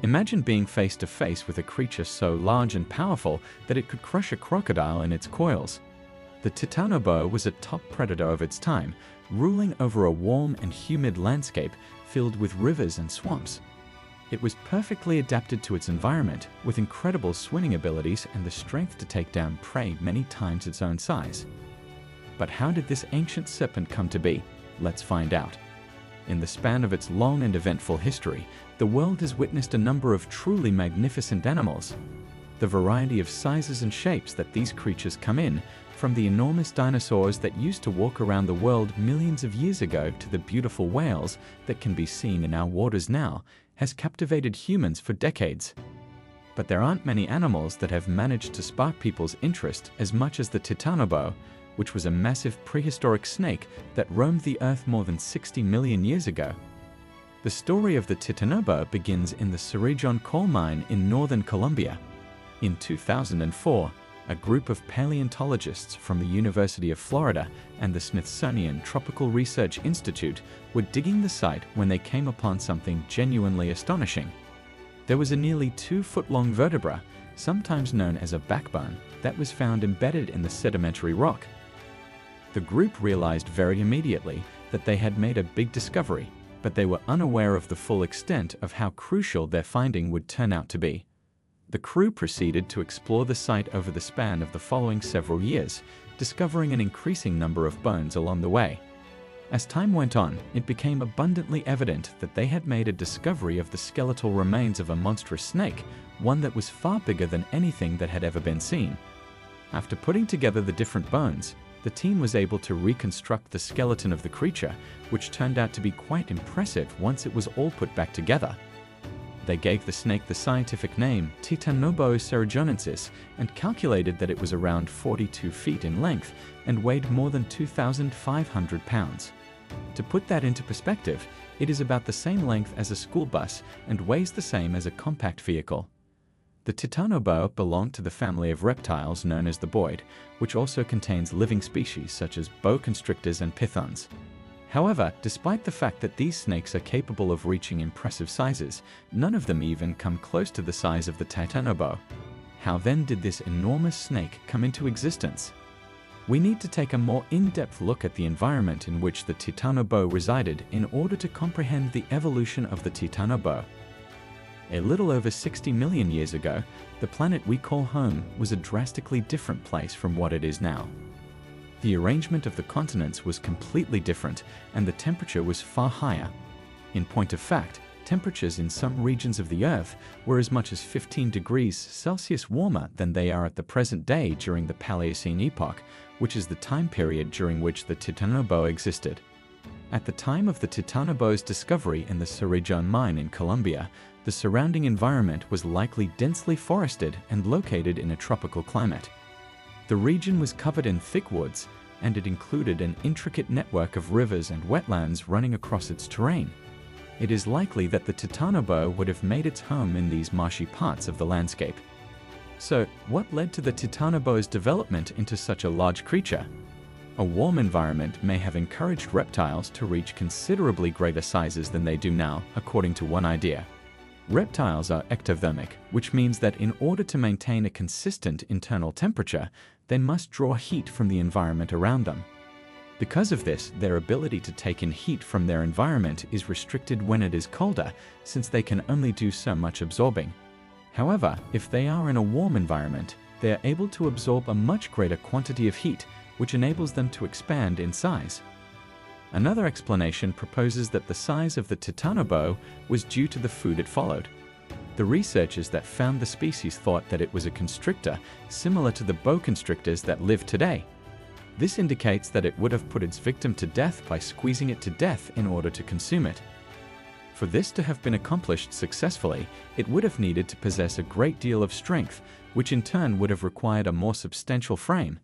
Imagine being face to face with a creature so large and powerful that it could crush a crocodile in its coils. The Titanoboa was a top predator of its time, ruling over a warm and humid landscape filled with rivers and swamps. It was perfectly adapted to its environment, with incredible swimming abilities and the strength to take down prey many times its own size. But how did this ancient serpent come to be? Let's find out. In the span of its long and eventful history, the world has witnessed a number of truly magnificent animals. The variety of sizes and shapes that these creatures come in, from the enormous dinosaurs that used to walk around the world millions of years ago to the beautiful whales that can be seen in our waters now, has captivated humans for decades. But there aren't many animals that have managed to spark people's interest as much as the Titanoboa, which was a massive prehistoric snake that roamed the earth more than 60 million years ago. The story of the Titanoboa begins in the Cerrejón coal mine in northern Colombia. In 2004, a group of paleontologists from the University of Florida and the Smithsonian Tropical Research Institute were digging the site when they came upon something genuinely astonishing. There was a nearly 2-foot-long vertebra, sometimes known as a backbone, that was found embedded in the sedimentary rock. The group realized very immediately that they had made a big discovery, but they were unaware of the full extent of how crucial their finding would turn out to be. The crew proceeded to explore the site over the span of the following several years, discovering an increasing number of bones along the way. As time went on, it became abundantly evident that they had made a discovery of the skeletal remains of a monstrous snake, one that was far bigger than anything that had ever been seen. After putting together the different bones, the team was able to reconstruct the skeleton of the creature, which turned out to be quite impressive once it was all put back together. They gave the snake the scientific name Titanoboa cerrejonensis and calculated that it was around 42 feet in length and weighed more than 2,500 pounds. To put that into perspective, it is about the same length as a school bus and weighs the same as a compact vehicle. The Titanoboa belonged to the family of reptiles known as the boid, which also contains living species such as boa constrictors and pythons. However, despite the fact that these snakes are capable of reaching impressive sizes, none of them even come close to the size of the Titanoboa. How then did this enormous snake come into existence? We need to take a more in-depth look at the environment in which the Titanoboa resided in order to comprehend the evolution of the Titanoboa. A little over 60 million years ago, the planet we call home was a drastically different place from what it is now. The arrangement of the continents was completely different, and the temperature was far higher. In point of fact, temperatures in some regions of the Earth were as much as 15 degrees Celsius warmer than they are at the present day during the Paleocene epoch, which is the time period during which the Titanoboa existed. At the time of the Titanoboa's discovery in the Cerrejón mine in Colombia, the surrounding environment was likely densely forested and located in a tropical climate. The region was covered in thick woods, and it included an intricate network of rivers and wetlands running across its terrain. It is likely that the Titanoboa would have made its home in these marshy parts of the landscape. So, what led to the Titanoboa's development into such a large creature? A warm environment may have encouraged reptiles to reach considerably greater sizes than they do now, according to one idea. Reptiles are ectothermic, which means that in order to maintain a consistent internal temperature, they must draw heat from the environment around them. Because of this, their ability to take in heat from their environment is restricted when it is colder, since they can only do so much absorbing. However, if they are in a warm environment, they are able to absorb a much greater quantity of heat, which enables them to expand in size. Another explanation proposes that the size of the Titanoboa was due to the food it followed. The researchers that found the species thought that it was a constrictor similar to the boa constrictors that live today. This indicates that it would have put its victim to death by squeezing it to death in order to consume it. For this to have been accomplished successfully, it would have needed to possess a great deal of strength, which in turn would have required a more substantial frame.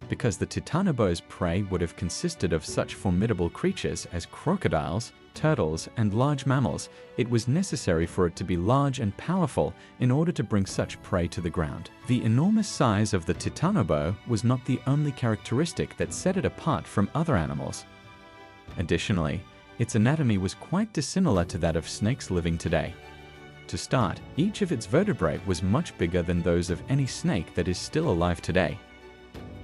Because the Titanoboa's prey would have consisted of such formidable creatures as crocodiles, turtles, and large mammals, it was necessary for it to be large and powerful in order to bring such prey to the ground. The enormous size of the Titanoboa was not the only characteristic that set it apart from other animals. Additionally, its anatomy was quite dissimilar to that of snakes living today. To start, each of its vertebrae was much bigger than those of any snake that is still alive today.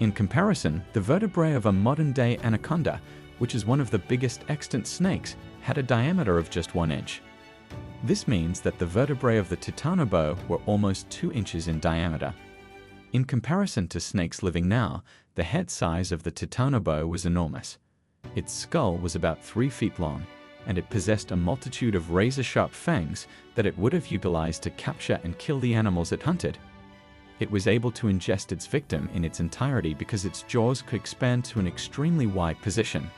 In comparison, the vertebrae of a modern-day anaconda, which is one of the biggest extant snakes, had a diameter of just 1 inch. This means that the vertebrae of the Titanoboa were almost 2 inches in diameter. In comparison to snakes living now, the head size of the Titanoboa was enormous. Its skull was about 3 feet long, and it possessed a multitude of razor-sharp fangs that it would have utilized to capture and kill the animals it hunted. It was able to ingest its victim in its entirety because its jaws could expand to an extremely wide position.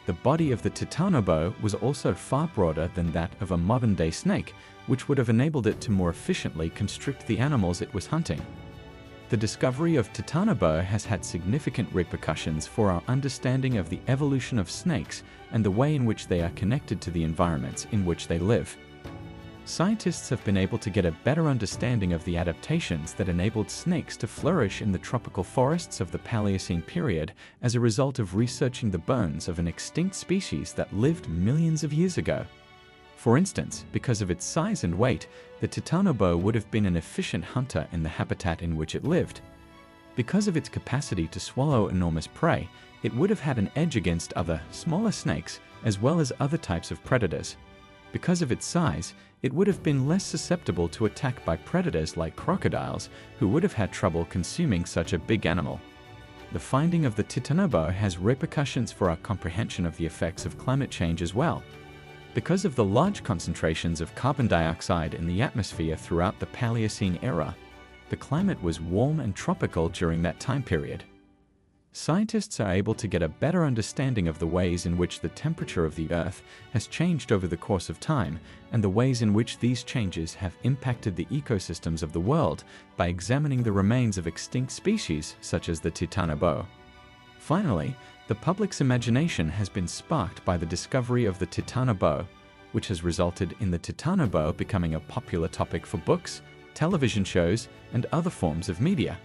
The body of the Titanoboa was also far broader than that of a modern-day snake, which would have enabled it to more efficiently constrict the animals it was hunting. The discovery of Titanoboa has had significant repercussions for our understanding of the evolution of snakes and the way in which they are connected to the environments in which they live. Scientists have been able to get a better understanding of the adaptations that enabled snakes to flourish in the tropical forests of the Paleocene period as a result of researching the bones of an extinct species that lived millions of years ago. For instance, because of its size and weight, the Titanoboa would have been an efficient hunter in the habitat in which it lived. Because of its capacity to swallow enormous prey, it would have had an edge against other, smaller snakes, as well as other types of predators. Because of its size, it would have been less susceptible to attack by predators like crocodiles, who would have had trouble consuming such a big animal. The finding of the Titanoboa has repercussions for our comprehension of the effects of climate change as well. Because of the large concentrations of carbon dioxide in the atmosphere throughout the Paleocene era, the climate was warm and tropical during that time period. Scientists are able to get a better understanding of the ways in which the temperature of the Earth has changed over the course of time and the ways in which these changes have impacted the ecosystems of the world by examining the remains of extinct species such as the Titanoboa. Finally, the public's imagination has been sparked by the discovery of the Titanoboa, which has resulted in the Titanoboa becoming a popular topic for books, television shows, and other forms of media.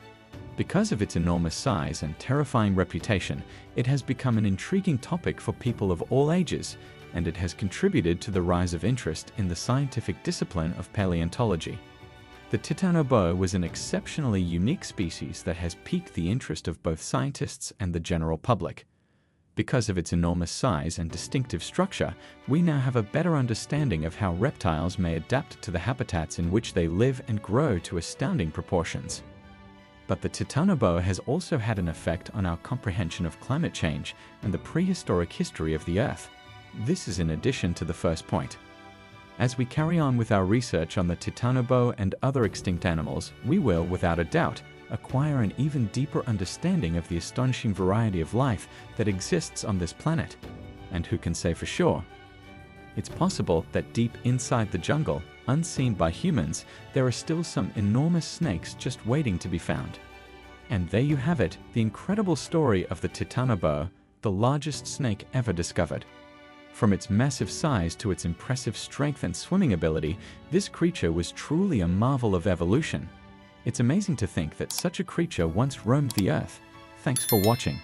Because of its enormous size and terrifying reputation, it has become an intriguing topic for people of all ages, and it has contributed to the rise of interest in the scientific discipline of paleontology. The Titanoboa was an exceptionally unique species that has piqued the interest of both scientists and the general public. Because of its enormous size and distinctive structure, we now have a better understanding of how reptiles may adapt to the habitats in which they live and grow to astounding proportions. But the Titanoboa has also had an effect on our comprehension of climate change and the prehistoric history of the Earth. This is in addition to the first point. As we carry on with our research on the Titanoboa and other extinct animals, we will, without a doubt, acquire an even deeper understanding of the astonishing variety of life that exists on this planet. And who can say for sure? It's possible that deep inside the jungle, unseen by humans, there are still some enormous snakes just waiting to be found. And there you have it, the incredible story of the Titanoboa, the largest snake ever discovered. From its massive size to its impressive strength and swimming ability, this creature was truly a marvel of evolution. It's amazing to think that such a creature once roamed the Earth. Thanks for watching.